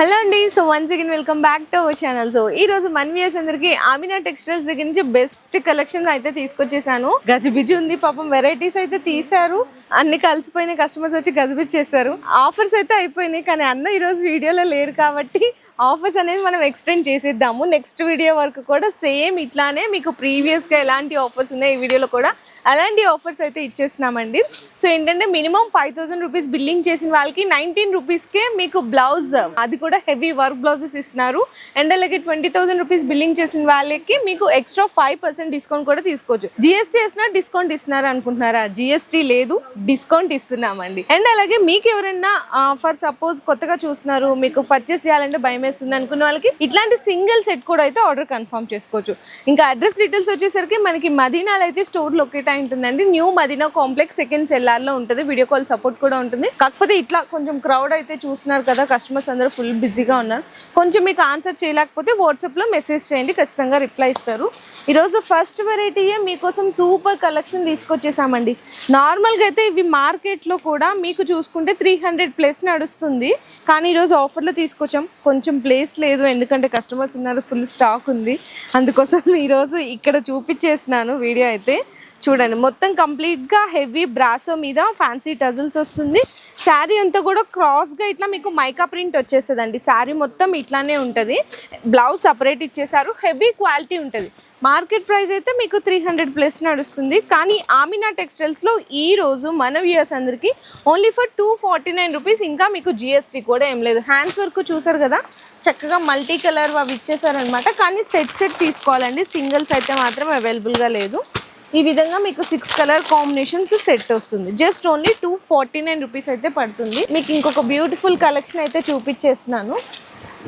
Hello అండి. So once again welcome back to our channel. So ఈ రోజు మన వ్యూయర్స్ అందరికి ఆమినా టెక్స్టైల్స్ దగ్గర నుంచి బెస్ట్ కలెక్షన్స్ అయితే తీసుకొచ్చేసాను. గజిబిజి ఉంది, పాపం వెరైటీస్ అయితే తీసారు, అన్ని కలిసిపోయిన కస్టమర్స్ వచ్చి గజిబిజి చేశారు. ఆఫర్స్ అయితే అయిపోయినాయి, కానీ అన్న ఈ రోజు వీడియోలో లేరు కాబట్టి ఆఫర్స్ అనేది మనం ఎక్స్టెండ్ చేసేద్దాము. నెక్స్ట్ వీడియో వరకు కూడా సేమ్ ఇట్లానే మీకు ప్రీవియస్గా ఎలాంటి ఆఫర్స్ ఉన్నాయి ఈ వీడియోలో కూడా అలాంటి ఆఫర్స్ అయితే ఇచ్చేస్తున్నామండి. సో ఏంటంటే మినిమం 5000 రూపీస్ బిల్లింగ్ చేసిన వాళ్ళకి 19 రూపీస్కే మీకు బ్లౌజ్, అది కూడా హెవీ వర్క్ బ్లౌజెస్ ఇస్తున్నారు. అండ్ అలాగే 20,000 రూపీస్ బిల్లింగ్ చేసిన వాళ్ళకి మీకు ఎక్స్ట్రా 5% డిస్కౌంట్ కూడా తీసుకోవచ్చు. జిఎస్టీ వేసినా డిస్కౌంట్ ఇస్తున్నారు అనుకుంటున్నారా? జిఎస్టీ లేదు, డిస్కౌంట్ ఇస్తున్నామండి. అండ్ అలాగే మీకు ఎవరైనా ఫర్ సపోజ్ కొత్తగా చూస్తున్నారు, మీకు పర్చేస్ చేయాలంటే భయం వేస్తుంది అనుకున్న వాళ్ళకి ఇట్లాంటి సింగిల్ సెట్ కూడా అయితే ఆర్డర్ కన్ఫర్మ్ చేసుకోవచ్చు. ఇంకా అడ్రస్ డీటెయిల్స్ వచ్చేసరికి మనకి మదీనాలో అయితే స్టోర్ లొకేట్ అయి ఉంటుందండి. New Madina complex second cellar లో ఉంటుంది. వీడియో కాల్ సపోర్ట్ కూడా ఉంటుంది. కాకపోతే ఇట్లా కొంచెం క్రౌడ్ అయితే చూస్తున్నారు కదా, కస్టమర్స్ అందరూ ఫుల్ బిజీగా ఉన్నారు. కొంచెం మీకు ఆన్సర్ చేయలేకపోతే వాట్సాప్ లో మెసేజ్ చేయండి, ఖచ్చితంగా రిప్లై ఇస్తారు. ఈరోజు ఫస్ట్ వెరైటీయే మీకోసం సూపర్ కలెక్షన్ తీసుకొచ్చేసామండి. నార్మల్గా అయితే ఇవి మార్కెట్లో కూడా మీకు చూసుకుంటే 300+ నడుస్తుంది, కానీ ఈరోజు ఆఫర్లో తీసుకొచ్చాం. కొంచెం ప్లేస్ లేదు, ఎందుకంటే కస్టమర్స్ ఉన్నారు, ఫుల్ స్టాక్ ఉంది, అందుకోసం ఈరోజు ఇక్కడ చూపించేసినాను. వీడియో అయితే చూడండి, మొత్తం కంప్లీట్గా హెవీ బ్రాసో మీద ఫ్యాన్సీ టజల్స్ వస్తుంది. శారీ అంతా కూడా క్రాస్గా ఇట్లా మీకు మైకా ప్రింట్ వచ్చేస్తుందండి. శారీ మొత్తం ఇట్లానే ఉంటుంది. బ్లౌజ్ సపరేట్ ఇచ్చేసారు, హెవీ క్వాలిటీ ఉంటుంది. మార్కెట్ ప్రైస్ అయితే మీకు 300+ నడుస్తుంది, కానీ ఆమినా టెక్స్టైల్స్లో ఈ రోజు మన వ్యూయర్స్ అందరికీ ఓన్లీ ఫర్ 249 రూపీస్. ఇంకా మీకు జిఎస్టీ కూడా ఏం లేదు. హ్యాండ్స్ వర్క్ చూసారు కదా, చక్కగా మల్టీ కలర్ అవి ఇచ్చేసారనమాట. కానీ సెట్ తీసుకోవాలండి, సింగిల్స్ అయితే మాత్రం అవైలబుల్గా లేదు. ఈ విధంగా మీకు 6 కలర్ కాంబినేషన్స్ సెట్ వస్తుంది. జస్ట్ ఓన్లీ 249 రూపీస్ అయితే పడుతుంది. మీకు ఇంకొక బ్యూటిఫుల్ కలెక్షన్ అయితే చూపించేస్తున్నాను.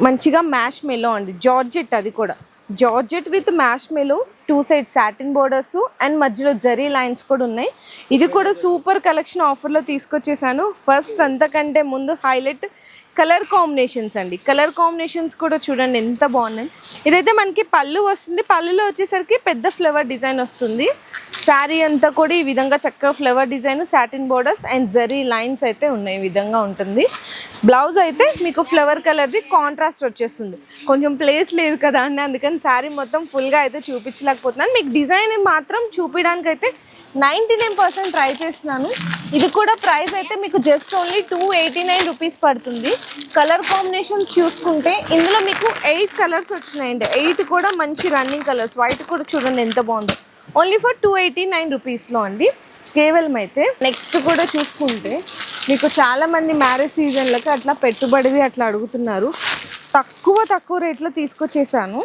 మంచిగా మ్యాష్ మెలో అండి, జార్జెట్, అది కూడా georgette with marshmallow, 2 side satin borders and మధ్యలో జరీ లైన్స్ కూడా ఉన్నాయి. ఇది కూడా సూపర్ కలెక్షన్ ఆఫర్లో తీసుకొచ్చేసాను. ఫస్ట్ అంతకంటే ముందు హైలైట్ కలర్ కాంబినేషన్స్ అండి. కలర్ కాంబినేషన్స్ కూడా చూడండి ఎంత బాగున్నాయి. ఇదైతే మనకి పళ్ళు వస్తుంది. పళ్ళులో వచ్చేసరికి పెద్ద ఫ్లవర్ డిజైన్ వస్తుంది. శారీ అంతా కూడా ఈ విధంగా చక్కగా flower design, satin borders and zari lines అయితే ఉన్నాయి. ఈ విధంగా ఉంటుంది. బ్లౌజ్ అయితే మీకు ఫ్లవర్ కలర్ది కాంట్రాస్ట్ వచ్చేస్తుంది. కొంచెం ప్లేస్ లేదు కదా అండి, అందుకని శారీ మొత్తం ఫుల్గా అయితే చూపించలేకపోతున్నాను. మీకు డిజైన్ మాత్రం చూపించడానికి అయితే 99% ట్రై చేస్తున్నాను. ఇది కూడా ప్రైస్ అయితే మీకు జస్ట్ ఓన్లీ 289 రూపీస్ పడుతుంది. కలర్ కాంబినేషన్స్ చూసుకుంటే ఇందులో మీకు 8 కలర్స్ వచ్చినాయండి. 8 కూడా మంచి రన్నింగ్ కలర్స్. వైట్ కూడా చూడండి ఎంత బాగుందో. ఓన్లీ ఫర్ 289 రూపీస్లో అండి కేవలం. అయితే నెక్స్ట్ కూడా చూసుకుంటే మీకు చాలామంది మ్యారేజ్ సీజన్లకి అట్లా పెట్టుబడివి అట్లా అడుగుతున్నారు. తక్కువ రేట్లో తీసుకొచ్చేసాను.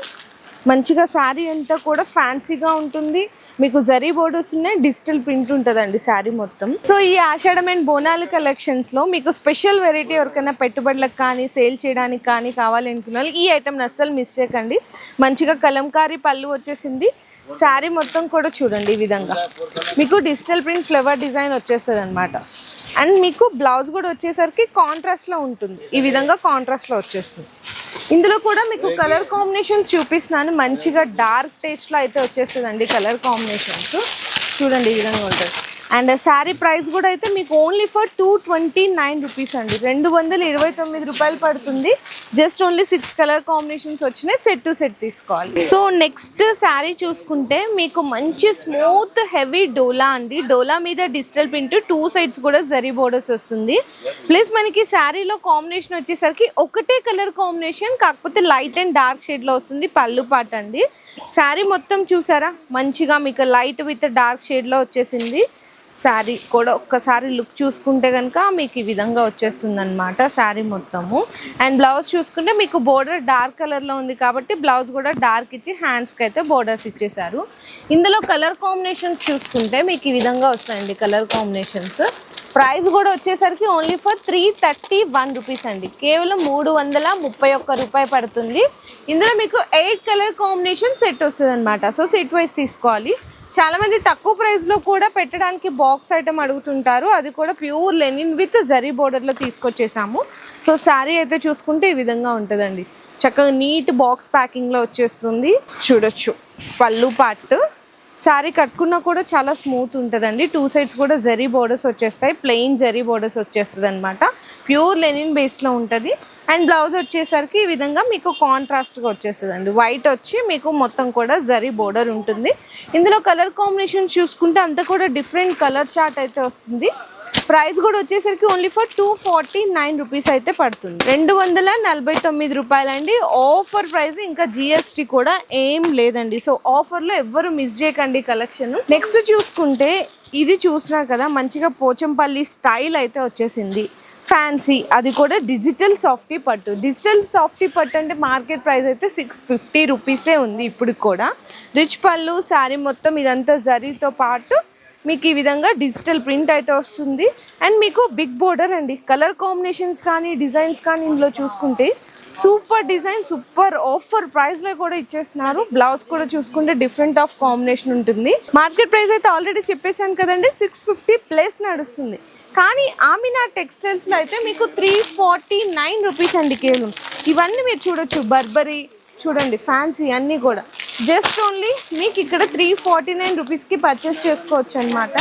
మంచిగా శారీ అంతా కూడా ఫ్యాన్సీగా ఉంటుంది. మీకు జరీ బోర్డర్స్ ఉన్నాయి, డిజిటల్ ప్రింట్ ఉంటుందండి శారీ మొత్తం. సో ఈ ఆషాఢం అండ్ బోనాలు కలెక్షన్స్లో మీకు స్పెషల్ వెరైటీ ఎవరికైనా పెట్టుబడులకు కానీ సేల్ చేయడానికి కానీ కావాలి అనుకున్న వాళ్ళు ఈ ఐటెంని అస్సలు మిస్ చేయకండి. మంచిగా కలంకారీ పళ్ళు వచ్చేసింది. శారీ మొత్తం కూడా చూడండి ఈ విధంగా మీకు డిజిటల్ ప్రింట్ ఫ్లవర్ డిజైన్ వచ్చేస్తుంది అనమాట. అండ్ మీకు బ్లౌజ్ కూడా వచ్చేసరికి కాంట్రాస్ట్లో ఉంటుంది. ఈ విధంగా కాంట్రాస్ట్లో వచ్చేస్తుంది. ఇందులో కూడా మీకు కలర్ కాంబినేషన్స్ చూపిస్తున్నాను. మంచిగా డార్క్ టేస్ట్లో అయితే వచ్చేస్తుందండి కలర్ కాంబినేషన్స్. చూడండి ఈ విధంగా ఉంటుంది. అండ్ శారీ ప్రైస్ కూడా అయితే మీకు ఓన్లీ ఫర్ 229 రూపీస్ అండి. 229 రూపాయలు పడుతుంది. జస్ట్ ఓన్లీ 6 కలర్ కాంబినేషన్స్ వచ్చినాయి. సెట్ టు సెట్ తీసుకోవాలి. సో నెక్స్ట్ శారీ చూసుకుంటే మీకు మంచి స్మూత్ హెవీ డోలా అండి. డోలా మీద డిజిటల్ ప్రింట్, 2 సైడ్స్ కూడా జరీ బోర్డర్స్ వస్తుంది. ప్లస్ మనకి శారీలో కాంబినేషన్ వచ్చేసరికి ఒకటే కలర్ కాంబినేషన్, కాకపోతే లైట్ అండ్ డార్క్ షేడ్లో వస్తుంది. పళ్ళు పాట అండి. శారీ మొత్తం చూసారా, మంచిగా మీకు లైట్ విత్ డార్క్ షేడ్లో వచ్చేసింది. శారీ కూడా ఒక్కసారి లుక్ చూసుకుంటే కనుక మీకు ఈ విధంగా వచ్చేస్తుంది అనమాట శారీ మొత్తము. అండ్ బ్లౌజ్ చూసుకుంటే మీకు బోర్డర్ డార్క్ కలర్లో ఉంది కాబట్టి బ్లౌజ్ కూడా డార్క్ ఇచ్చి హ్యాండ్స్కి అయితే బోర్డర్స్ ఇచ్చేసారు. ఇందులో కలర్ కాంబినేషన్స్ చూసుకుంటే మీకు ఈ విధంగా వస్తాయండి కలర్ కాంబినేషన్స్. ప్రైస్ కూడా వచ్చేసరికి ఓన్లీ ఫర్ 331 రూపీస్ అండి. కేవలం 331 రూపాయి పడుతుంది. ఇందులో మీకు 8 కలర్ కాంబినేషన్ సెట్ వస్తుంది అనమాట. సో సెట్ వైజ్ తీసుకోవాలి. చాలామంది తక్కువ ప్రైస్లో కూడా పెట్టడానికి బాక్స్ ఐటమ్ అడుగుతుంటారు. అది కూడా ప్యూర్ లెనిన్ విత్ జరీ బోర్డర్లో తీసుకొచ్చేసాము. సో శారీ అయితే చూసుకుంటే ఈ విధంగా ఉంటుందండి. చక్కగా నీట్ బాక్స్ ప్యాకింగ్లో వచ్చేస్తుంది. చూడొచ్చు పళ్ళు పార్ట్, శారీ కట్టుకున్నా కూడా చాలా స్మూత్ ఉంటుందండి. 2 సైడ్స్ కూడా జరీ బోర్డర్స్ వచ్చేస్తాయి, ప్లెయిన్ జరీ బోర్డర్స్ వచ్చేస్తుంది అనమాట. ప్యూర్ లెనిన్ బేస్లో ఉంటుంది. అండ్ బ్లౌజ్ వచ్చేసరికి ఈ విధంగా మీకు కాంట్రాస్ట్గా వచ్చేస్తుంది అండి. వైట్ వచ్చి మీకు మొత్తం కూడా జరీ బోర్డర్ ఉంటుంది. ఇందులో కలర్ కాంబినేషన్ చూసుకుంటే అంతా కూడా డిఫరెంట్ కలర్ చార్ట్ అయితే వస్తుంది. ప్రైస్ కూడా వచ్చేసరికి ఓన్లీ ఫర్ 249 రూపీస్ అయితే పడుతుంది. 249 రూపాయలండి. ఆఫర్ ప్రైస్, ఇంకా జిఎస్టీ కూడా ఏం లేదండి. సో ఆఫర్లో ఎవ్వరు మిస్ చేయకండి కలెక్షన్. నెక్స్ట్ చూసుకుంటే ఇది చూసినారు కదా, మంచిగా పోచంపల్లి స్టైల్ అయితే వచ్చేసింది. ఫ్యాన్సీ, అది కూడా డిజిటల్ సాఫ్టీ పట్టు. డిజిటల్ సాఫ్టీ పట్టు అంటే మార్కెట్ ప్రైస్ అయితే 650 రూపీసే ఉంది ఇప్పుడు కూడా. రిచ్ పళ్ళు, శారీ మొత్తం ఇదంతా జరీతో పాటు మీకు ఈ విధంగా డిజిటల్ ప్రింట్ అయితే వస్తుంది. అండ్ మీకు బిగ్ బోర్డర్ అండి. కలర్ కాంబినేషన్స్ కానీ డిజైన్స్ కానీ ఇందులో చూసుకుంటే సూపర్ డిజైన్, సూపర్ ఆఫర్ ప్రైస్లో కూడా ఇచ్చేస్తున్నారు. బ్లౌజ్ కూడా చూసుకుంటే డిఫరెంట్ ఆఫ్ కాంబినేషన్ ఉంటుంది. మార్కెట్ ప్రైస్ అయితే ఆల్రెడీ చెప్పేశాను కదండి, 650 ప్లస్ నడుస్తుంది. కానీ ఆమినా టెక్స్టైల్స్లో అయితే మీకు 349 రూపీస్ అండి కేవలం. ఇవన్నీ మీరు చూడొచ్చు, బర్బరీ చూడండి, ఫ్యాన్సీ అన్నీ కూడా జస్ట్ ఓన్లీ మీకు ఇక్కడ 349 రూపీస్కి పర్చేస్ చేసుకోవచ్చు అనమాట.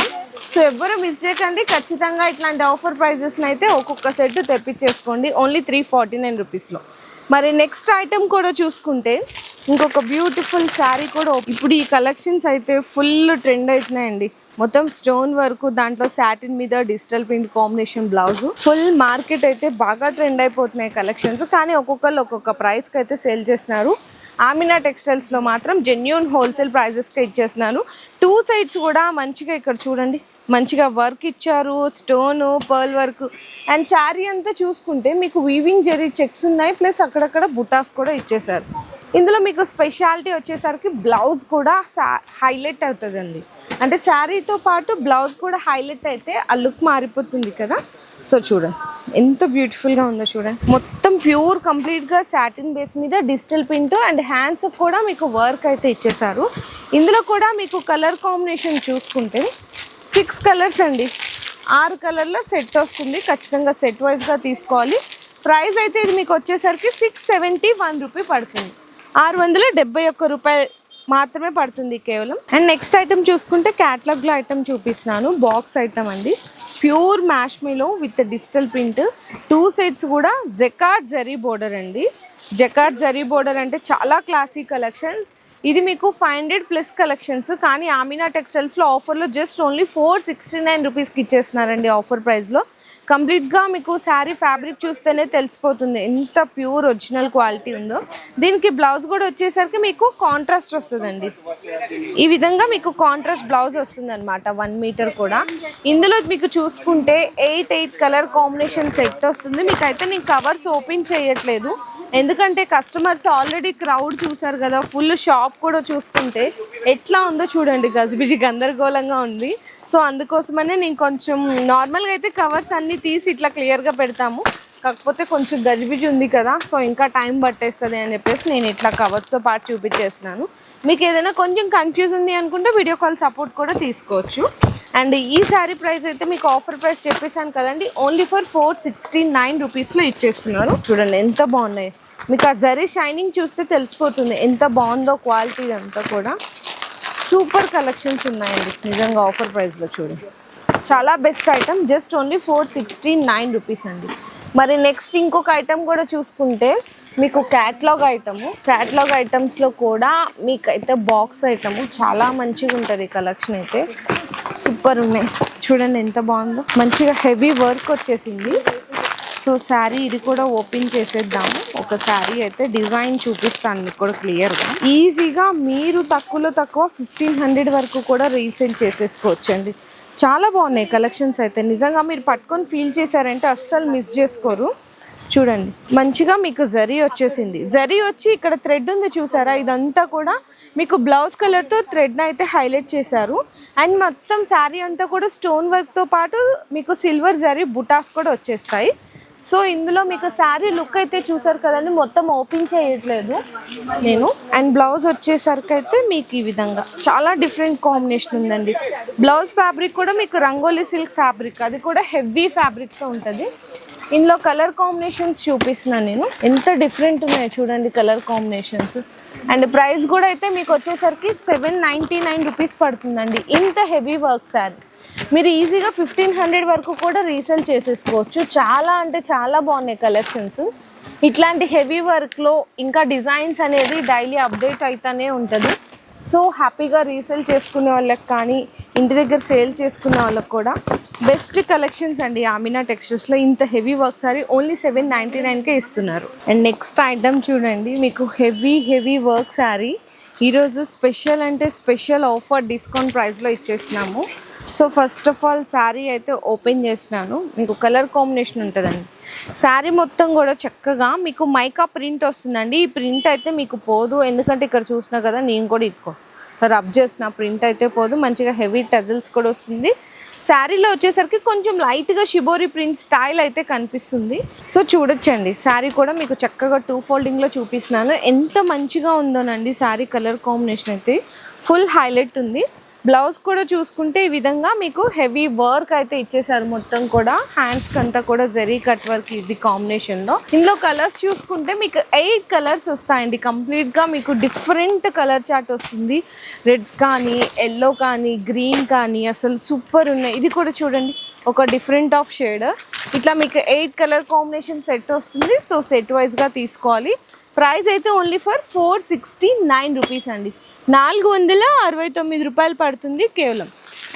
సో ఎవ్వరు మిస్ చేయకండి, ఖచ్చితంగా ఇట్లాంటి ఆఫర్ ప్రైజెస్ని అయితే ఒక్కొక్క సెట్ తెప్పించేసుకోండి ఓన్లీ 349 రూపీస్లో. మరి నెక్స్ట్ ఐటమ్ కూడా చూసుకుంటే ఇంకొక బ్యూటిఫుల్ శారీ కూడా. ఇప్పుడు ఈ కలెక్షన్స్ అయితే ఫుల్ ట్రెండ్ అవుతున్నాయండి. మొత్తం స్టోన్ వర్క్, దాంట్లో సాటిన్ మీద digital print combination blouse, full market అయితే బాగా ట్రెండ్ అయిపోతున్నాయి కలెక్షన్స్. కానీ ఒక్కొక్కరు ఒక్కొక్క ప్రైస్కి అయితే సేల్ చేస్తున్నారు. ఆమినా టెక్స్టైల్స్లో మాత్రం జెన్యూన్ హోల్సేల్ ప్రైజెస్కి ఇచ్చేస్తున్నాను. 2 సైడ్స్ కూడా మంచిగా ఇక్కడ చూడండి, మంచిగా వర్క్ ఇచ్చారు, stone pearl work. And sari అంతా చూసుకుంటే మీకు వీవింగ్ జరీ చెక్స్ ఉన్నాయి, ప్లస్ అక్కడక్కడ బుటాస్ కూడా ఇచ్చేసారు. ఇందులో మీకు స్పెషాలిటీ వచ్చేసరికి బ్లౌజ్ కూడా హైలైట్ అవుతుందండి. అంటే శారీతో పాటు బ్లౌజ్ కూడా హైలైట్ అయితే ఆ లుక్ మారిపోతుంది కదా. సో చూడండి ఎంత బ్యూటిఫుల్గా ఉందో చూడండి. మొత్తం ప్యూర్ కంప్లీట్గా సాటిన్ బేస్ మీద డిజిటల్ ప్రింట్ అండ్ హ్యాండ్స్ కూడా మీకు వర్క్ అయితే ఇచ్చేసారు. ఇందులో కూడా మీకు కలర్ కాంబినేషన్ చూసుకుంటే 6 కలర్స్ అండి. 6 కలర్ల సెట్ వస్తుంది. ఖచ్చితంగా సెట్ వైజ్గా తీసుకోవాలి. ప్రైస్ అయితే ఇది మీకు వచ్చేసరికి 671 రూపీ పడుతుంది. 671 రూపాయలు మాత్రమే పడుతుంది కేవలం. అండ్ నెక్స్ట్ ఐటమ్ చూసుకుంటే క్యాటలాగ్లో ఐటమ్ చూపిస్తున్నాను. బాక్స్ ఐటమ్ అండి. ప్యూర్ మ్యాష్మీలో విత్ డిజిటల్ ప్రింట్. 2 సెట్స్ కూడా జకార్డ్ జరీ బోర్డర్ అండి. జకార్డ్ జరీ బోర్డర్ అంటే చాలా క్లాసీ కలెక్షన్స్. ఇది మీకు 500 ప్లస్ కలెక్షన్స్. కానీ ఆమినా టెక్స్టైల్స్లో ఆఫర్లో జస్ట్ ఓన్లీ 469 రూపీస్కి ఇచ్చేస్తున్నారండి ఆఫర్ ప్రైస్లో. కంప్లీట్గా మీకు శారీ ఫ్యాబ్రిక్ చూస్తేనే తెలిసిపోతుంది ఎంత ప్యూర్ ఒరిజినల్ క్వాలిటీ ఉందో. దీనికి బ్లౌజ్ కూడా వచ్చేసరికి మీకు కాంట్రాస్ట్ వస్తుందండి. ఈ విధంగా మీకు కాంట్రాస్ట్ బ్లౌజ్ వస్తుంది అనమాట, 1 మీటర్ కూడా. ఇందులో మీకు చూసుకుంటే 8 కలర్ కాంబినేషన్ సెట్ వస్తుంది. మీకైతే నేను కవర్స్ ఓపెన్ చేయట్లేదు, ఎందుకంటే కస్టమర్స్ ఆల్రెడీ క్రౌడ్ చూసారు కదా. ఫుల్ షాప్ కూడా చూసుకుంటే ఎట్లా ఉందో చూడండి, గజిబిజి గందరగోళంగా ఉంది. సో అందుకోసమనే నేను కొంచెం నార్మల్గా అయితే కవర్స్ అన్నీ తీసి ఇట్లా క్లియర్గా పెడతాము, కాకపోతే కొంచెం గజిబిజి ఉంది కదా, సో ఇంకా టైం పట్టేస్తుంది అని చెప్పేసి నేను ఇట్లా కవర్స్తో పాటు చూపించేస్తున్నాను. మీకు ఏదైనా కొంచెం కన్ఫ్యూజ్ ఉంది అనుకుంటే వీడియో కాల్ సపోర్ట్ కూడా తీసుకోవచ్చు. అండ్ ఈ శారీ ప్రైస్ అయితే మీకు ఆఫర్ ప్రైస్ చెప్పేసాను కదండి, ఓన్లీ ఫర్ 469 రూపీస్లో ఇచ్చేస్తున్నారు. చూడండి ఎంత బాగున్నాయి. మీకు ఆ జరీ షైనింగ్ చూస్తే తెలిసిపోతుంది ఎంత బాగుందో క్వాలిటీ అంతా కూడా. సూపర్ కలెక్షన్స్ ఉన్నాయండి నిజంగా ఆఫర్ ప్రైస్లో. చూడండి చాలా best item, just only 469 rupees అండి. మరి నెక్స్ట్ ఇంకొక ఐటమ్ కూడా చూసుకుంటే మీకు క్యాట్లాగ్ ఐటము. క్యాట్లాగ్ ఐటమ్స్లో కూడా మీకైతే బాక్స్ ఐటము చాలా మంచిగా ఉంటుంది. కలెక్షన్ అయితే సూపర్ ఉన్నాయి. చూడండి ఎంత బాగుందో, మంచిగా హెవీ వర్క్ వచ్చేసింది. సో శారీ ఇది కూడా ఓపెన్ చేసేద్దాము. ఒక శారీ అయితే డిజైన్ చూపిస్తాను మీకు కూడా క్లియర్గా. ఈజీగా మీరు తక్కువలో తక్కువ 1500 వరకు కూడా రీసేల్ చేసేసుకోవచ్చండి. చాలా బాగున్నాయి కలెక్షన్స్ అయితే. నిజంగా మీరు పట్టుకొని ఫీల్ చేశారంటే అస్సలు మిస్ చేసుకోరు. చూడండి మంచిగా మీకు జరీ వచ్చేసింది. జరీ వచ్చి ఇక్కడ థ్రెడ్ ఉంది చూసారా, ఇదంతా కూడా మీకు బ్లౌజ్ కలర్తో థ్రెడ్ని అయితే హైలైట్ చేశారు. అండ్ మొత్తం శారీ అంతా కూడా స్టోన్ వర్క్తో పాటు మీకు సిల్వర్ జరీ బుటాస్ కూడా వచ్చేస్తాయి. సో ఇందులో మీకు శారీ లుక్ అయితే చూసారు కదండి, మొత్తం ఓపెన్ చేయట్లేదు నేను. అండ్ బ్లౌజ్ వచ్చేసరికి అయితే మీకు ఈ విధంగా చాలా డిఫరెంట్ కాంబినేషన్ ఉందండి. బ్లౌజ్ ఫ్యాబ్రిక్ కూడా మీకు రంగోలీ సిల్క్ ఫ్యాబ్రిక్, అది కూడా హెవీ ఫ్యాబ్రిక్తో ఉంటుంది. ఇందులో కలర్ కాంబినేషన్స్ చూపిస్తున్నాను నేను, ఎంత డిఫరెంట్ ఉన్నాయో చూడండి కలర్ కాంబినేషన్స్. అండ్ ప్రైస్ కూడా అయితే మీకు వచ్చేసరికి 799 రూపీస్ పడుతుందండి. ఇంత హెవీ వర్క్ శారీ మీరు ఈజీగా 1500 వరకు కూడా రీసేల్ చేసేసుకోవచ్చు. చాలా అంటే చాలా బాగున్నాయి కలెక్షన్స్. ఇట్లాంటి హెవీ వర్క్లో ఇంకా డిజైన్స్ అనేది డైలీ అప్డేట్ అవుతూనే ఉంటుంది. సో హ్యాపీగా రీసేల్ చేసుకునే వాళ్ళకి కానీ ఇంటి దగ్గర సేల్ చేసుకునే వాళ్ళకి కూడా బెస్ట్ కలెక్షన్స్ అండి ఆమినా టెక్స్టైల్స్లో. ఇంత హెవీ వర్క్ సారీ ఓన్లీ 799కే ఇస్తున్నారు. అండ్ నెక్స్ట్ ఐటమ్ చూడండి, మీకు హెవీ వర్క్ శారీ ఈరోజు స్పెషల్ అంటే స్పెషల్ ఆఫర్ డిస్కౌంట్ ప్రైస్లో ఇచ్చేస్తున్నాము. So first of all sari అయితే ఓపెన్ చేసినాను. మీకు కలర్ కాంబినేషన్ ఉంటుందండి. శారీ మొత్తం కూడా చక్కగా మీకు మైకా ప్రింట్ వస్తుందండి. ఈ ప్రింట్ అయితే మీకు పోదు, ఎందుకంటే ఇక్కడ చూసినా కదా నేను కూడా రబ్ చేసిన ప్రింట్ అయితే పోదు. మంచిగా హెవీ టజిల్స్ కూడా వస్తుంది. శారీలో వచ్చేసరికి కొంచెం లైట్గా షిబోరి ప్రింట్ స్టైల్ అయితే కనిపిస్తుంది. సో చూడొచ్చండి, శారీ కూడా మీకు చక్కగా 2 ఫోల్డింగ్లో చూపిస్తున్నాను. ఎంత మంచిగా ఉందోనండి శారీ కలర్ కాంబినేషన్ అయితే ఫుల్ హైలైట్ ఉంది. బ్లౌజ్ కూడా చూసుకుంటే ఈ విధంగా మీకు హెవీ వర్క్ అయితే ఇచ్చేసారు. మొత్తం కూడా హ్యాండ్స్కి అంతా కూడా జరీ కట్ వర్క్ ఇది కాంబినేషన్లో. ఇందులో కలర్స్ చూసుకుంటే మీకు 8 కలర్స్ వస్తాయండి. కంప్లీట్గా మీకు డిఫరెంట్ కలర్ చార్ట్ వస్తుంది. రెడ్ కానీ, ఎల్లో కానీ, గ్రీన్ కానీ అసలు సూపర్ ఉన్నాయి. ఇది కూడా చూడండి ఒక డిఫరెంట్ ఆఫ్ షేడ్. ఇట్లా మీకు 8 కలర్ కాంబినేషన్ సెట్ వస్తుంది. సో సెట్ వైజ్గా తీసుకోవాలి. ప్రైస్ అయితే ఓన్లీ ఫర్ 469 రూపీస్ అండి. 469 రూపాయలు పడుతుంది కేవలం.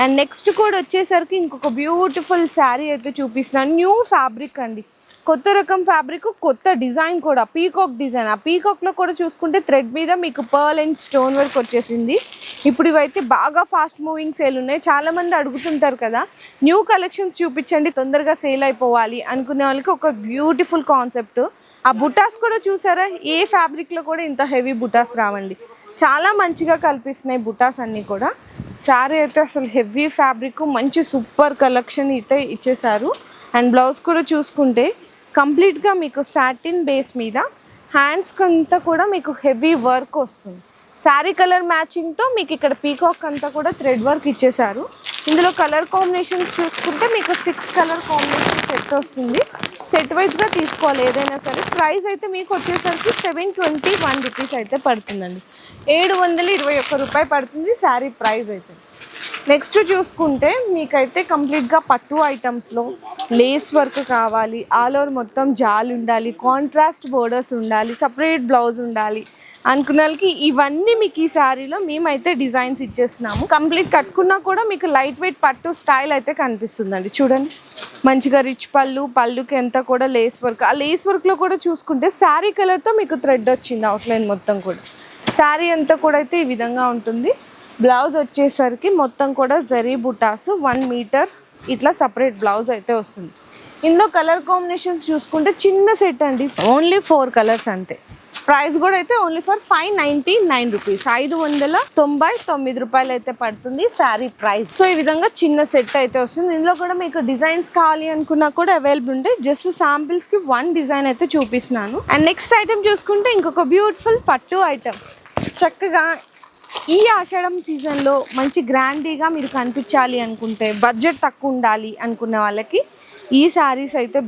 అండ్ నెక్స్ట్ కూడా వచ్చేసరికి ఇంకొక బ్యూటిఫుల్ శారీ అయితే చూపిస్తున్నాను. న్యూ ఫ్యాబ్రిక్ అండి, కొత్త రకం ఫ్యాబ్రిక్, కొత్త డిజైన్ కూడా, పీకాక్ డిజైన్. ఆ పీకాక్లో కూడా చూసుకుంటే థ్రెడ్ మీద మీకు పర్ల్ అండ్ స్టోన్ వర్క్ వచ్చేసింది. ఇప్పుడు ఇవైతే బాగా ఫాస్ట్ మూవింగ్ సేల్ ఉన్నాయి. చాలామంది అడుగుతుంటారు కదా న్యూ కలెక్షన్స్ చూపించండి తొందరగా సేల్ అయిపోవాలి అనుకునే వాళ్ళకి ఒక బ్యూటిఫుల్ కాన్సెప్ట్. ఆ బుటాస్ కూడా చూసారా, ఏ ఫ్యాబ్రిక్లో కూడా ఇంత హెవీ బుటాస్ రావండి. చాలా మంచిగా కల్పిస్తున్నాయి బుటాస్ అన్నీ కూడా. శారీ అయితే అసలు హెవీ ఫ్యాబ్రిక్, మంచి సూపర్ కలెక్షన్ అయితే ఇచ్చేసారు. అండ్ బ్లౌజ్ కూడా చూసుకుంటే కంప్లీట్గా మీకు సాటిన్ బేస్ మీద హ్యాండ్స్కి అంతా కూడా మీకు హెవీ వర్క్ వస్తుంది. శారీ కలర్ మ్యాచింగ్తో మీకు ఇక్కడ పీకాక్ అంతా కూడా థ్రెడ్ వర్క్ ఇచ్చేసారు. ఇందులో కలర్ కాంబినేషన్స్ చూసుకుంటే మీకు 6 కలర్ కాంబినేషన్ సెట్ వస్తుంది. సెట్ వైజ్గా తీసుకోవాలి ఏదైనా సరే. ప్రైస్ అయితే మీకు వచ్చేసరికి 721 రూపీస్ అయితే పడుతుందండి. 721 రూపాయి పడుతుంది శారీ ప్రైస్ అయితే. నెక్స్ట్ చూసుకుంటే మీకైతే కంప్లీట్గా పట్టు ఐటమ్స్లో లేస్ వర్క్ కావాలి, ఆల్ ఓవర్ మొత్తం జాల్ ఉండాలి, కాంట్రాస్ట్ బోర్డర్స్ ఉండాలి, సపరేట్ బ్లౌజ్ ఉండాలి అనుకున్న వాళ్ళకి ఇవన్నీ మీకు ఈ శారీలో మేమైతే డిజైన్స్ ఇచ్చేస్తున్నాము. కంప్లీట్ కట్టుకున్నా కూడా మీకు లైట్ వెయిట్ పట్టు స్టైల్ అయితే కనిపిస్తుందండి. చూడండి మంచిగా రిచ్ పళ్ళుకి అంతా కూడా లేస్ వర్క్. ఆ లేస్ వర్క్లో కూడా చూసుకుంటే శారీ కలర్తో మీకు థ్రెడ్ వచ్చింది అవుట్లైన్ మొత్తం కూడా. శారీ అంతా కూడా అయితే ఈ విధంగా ఉంటుంది. బ్లౌజ్ వచ్చేసరికి మొత్తం కూడా జరీ బుటాస్ 1 మీటర్ ఇట్లా సపరేట్ బ్లౌజ్ అయితే వస్తుంది. ఇందులో కలర్ కాంబినేషన్స్ చూసుకుంటే చిన్న సెట్ అండి, ఓన్లీ 4 కలర్స్ అంతే. ప్రైస్ కూడా అయితే ఓన్లీ ఫర్ 599 రూపీస్, 599 రూపాయలు అయితే పడుతుంది శారీ ప్రైస్. సో ఈ విధంగా చిన్న సెట్ అయితే వస్తుంది. ఇందులో కూడా మీకు డిజైన్స్ కావాలి అనుకున్నా కూడా అవైలబుల్ ఉంటాయి. జస్ట్ శాంపిల్స్కి 1 డిజైన్ అయితే చూపిస్తున్నాను. అండ్ నెక్స్ట్ ఐటమ్ చూసుకుంటే ఇంకొక బ్యూటిఫుల్ పట్టు ఐటమ్. చక్కగా ఈ ఆషాఢం సీజన్లో మంచి గ్రాండీగా మీరు కనిపించాలి అనుకుంటే, బడ్జెట్ తక్కువ ఉండాలి అనుకున్న వాళ్ళకి ఈ శారీస్ అయితే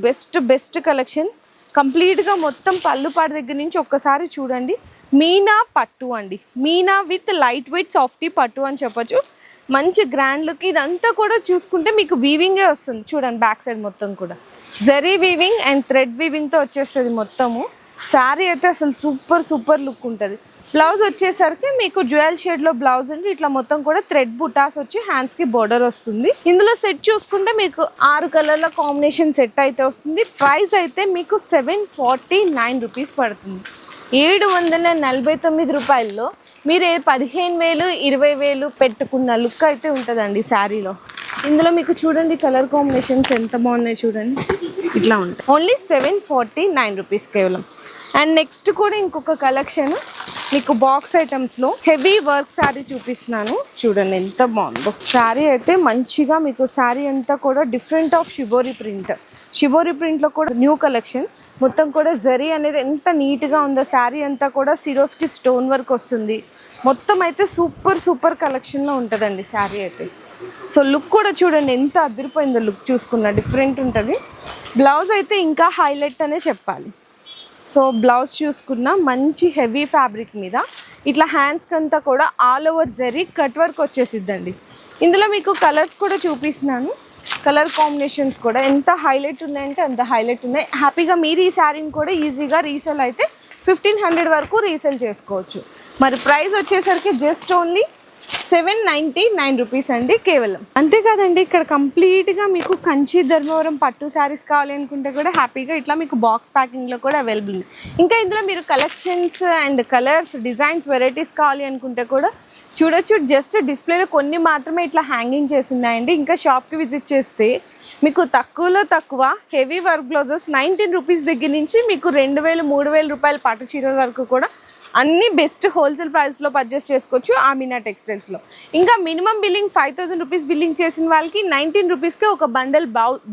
బెస్ట్ కలెక్షన్. కంప్లీట్గా మొత్తం పళ్ళుపాడు దగ్గర నుంచి ఒక్కసారి చూడండి. మీనా పట్టు అండి, Meena with light weight softy పట్టు అని చెప్పొచ్చు. మంచి గ్రాండ్ లుక్. ఇదంతా కూడా చూసుకుంటే మీకు వీవింగే వస్తుంది. చూడండి బ్యాక్ సైడ్ మొత్తం కూడా జరీ వీవింగ్ అండ్ థ్రెడ్ వీవింగ్తో వచ్చేస్తుంది మొత్తము. శారీ అయితే అసలు సూపర్ లుక్ ఉంటుంది. బ్లౌజ్ వచ్చేసరికి మీకు జ్యువెల్ షేడ్లో బ్లౌజ్ ఉంది. ఇట్లా మొత్తం కూడా థ్రెడ్ బుటాస్ వచ్చి హ్యాండ్స్కి బోర్డర్ వస్తుంది. ఇందులో సెట్ చూసుకుంటే మీకు 6 కలర్ల కాంబినేషన్ సెట్ అయితే వస్తుంది. ప్రైస్ అయితే మీకు 749 రూపీస్ పడుతుంది. 749 రూపాయల్లో మీరు 15,000 20,000 పెట్టుకున్న లుక్ అయితే ఉంటుందండి శారీలో. ఇందులో మీకు చూడండి కలర్ కాంబినేషన్స్ ఎంత బాగున్నాయి చూడండి, ఇట్లా ఉంటాయి. ఓన్లీ 749 రూపీస్ కేవలం. అండ్ నెక్స్ట్ కూడా ఇంకొక కలెక్షన్ మీకు బాక్స్ ఐటమ్స్లో హెవీ వర్క్ శారీ చూపిస్తున్నాను. చూడండి ఎంత బాగుందో శారీ అయితే. మంచిగా మీకు శారీ అంతా కూడా డిఫరెంట్ ఆఫ్ షిబోరి ప్రింట్లో కూడా న్యూ కలెక్షన్. మొత్తం కూడా జరీ అనేది ఎంత నీట్గా ఉందో. శారీ అంతా కూడా సిరోస్కి స్టోన్ వర్క్ వస్తుంది. మొత్తం అయితే సూపర్ కలెక్షన్లో ఉంటుందండి శారీ అయితే. సో లుక్ కూడా చూడండి ఎంత అదిరిపోయిందో. లుక్ చూసుకున్న డిఫరెంట్ ఉంటుంది. బ్లౌజ్ అయితే ఇంకా హైలైట్ అనే చెప్పాలి. సో బ్లౌజ్ చూసుకున్న మంచి హెవీ ఫ్యాబ్రిక్ మీద ఇట్లా హ్యాండ్స్కి అంతా కూడా all over zari cut work వచ్చేసిద్దండి. ఇందులో మీకు కలర్స్ కూడా చూపిస్తున్నాను. కలర్ కాంబినేషన్స్ కూడా ఎంత హైలైట్ ఉన్నాయంటే అంత హైలైట్ ఉన్నాయి. హ్యాపీగా మీరు ఈ శారీని కూడా ఈజీగా రీసేల్ అయితే 1500 వరకు రీసేల్ చేసుకోవచ్చు. మరి ప్రైస్ వచ్చేసరికి జస్ట్ ఓన్లీ 799 రూపీస్ అండి కేవలం. అంతేకాదండి, ఇక్కడ కంప్లీట్గా మీకు కంచి ధర్మవరం పట్టు శారీస్ కావాలి అనుకుంటే కూడా హ్యాపీగా ఇట్లా మీకు బాక్స్ ప్యాకింగ్లో కూడా అవైలబుల్ ఉంది. ఇంకా ఇందులో మీరు collections and colours designs varieties కావాలి అనుకుంటే కూడా చూడొచ్చు. జస్ట్ డిస్ప్లేలో కొన్ని మాత్రమే ఇట్లా హ్యాంగింగ్ చేసి ఉన్నాయండి. ఇంకా షాప్కి విజిట్ చేస్తే మీకు తక్కువలో తక్కువ హెవీ వర్క్ బ్లౌజెస్ 19 రూపీస్ దగ్గర నుంచి మీకు 2000, 3000 రూపాయల పట్టు చీరల వరకు కూడా అన్ని బెస్ట్ హోల్సేల్ ప్రైస్లో పర్చేస్ చేసుకోవచ్చు ఆమినా టెక్స్టైల్స్లో. ఇంకా మినిమం బిల్లింగ్ 5000 రూపీస్ బిల్లింగ్ చేసిన వాళ్ళకి 19 రూపీస్కే ఒక బండల్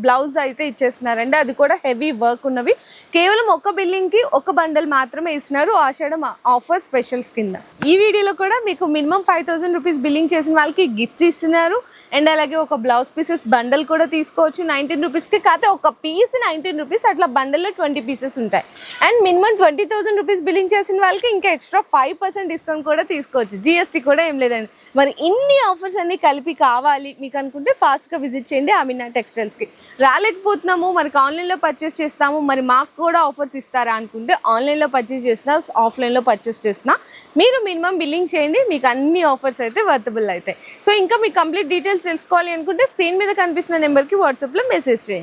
బ్లౌజ్ అయితే ఇచ్చేస్తున్నారండి. అది కూడా హెవీ వర్క్ ఉన్నవి. కేవలం ఒక బిల్లింగ్కి ఒక బండల్ మాత్రమే ఇస్తున్నారు ఆషాఢం ఆఫర్ స్పెషల్స్ కింద. ఈ వీడియోలో కూడా మీకు మినిమం 5000 రూపీస్ బిల్లింగ్ చేసిన వాళ్ళకి గిఫ్ట్స్ ఇస్తున్నారు. అండ్ అలాగే ఒక బ్లౌజ్ పీసెస్ బండల్ కూడా తీసుకోవచ్చు 19 రూపీస్కి. కాకపోతే ఒక పీస్ 19 రూపీస్, అట్లా బండల్లో 20 పీసెస్ ఉంటాయి. అండ్ మినిమం 20,000 రూపీస్ బిల్లింగ్ చేసిన వాళ్ళకి ఇంకా ఎక్స్ట్రా 5% డిస్కౌంట్ కూడా తీసుకోవచ్చు. జిఎస్టీ కూడా ఏం లేదండి. మరి ఇన్ని ఆఫర్స్ అన్ని కలిపి కావాలి మీకు అనుకుంటే ఫాస్ట్గా విజిట్ చేయండి ఆమినా టెక్స్టైల్స్కి. రాలేకపోతున్నాము, మనకి ఆన్లైన్లో పర్చేస్ చేస్తాము, మరి మాకు కూడా ఆఫర్స్ ఇస్తారా అనుకుంటే ఆన్లైన్లో పర్చేస్ చేసినా ఆఫ్లైన్లో పర్చేస్ చేసినా మీరు మినిమం బిల్లింగ్ చేయండి, మీకు అన్ని ఆఫర్స్ అయితే వర్తబుల్ అవుతాయి. సో ఇంకా మీకు కంప్లీట్ డీటెయిల్స్ తెలుసుకోవాలి అనుకుంటే స్క్రీన్ మీద కనిపిస్తున్న నెంబర్కి వాట్సాప్లో మెసేజ్ చేయండి.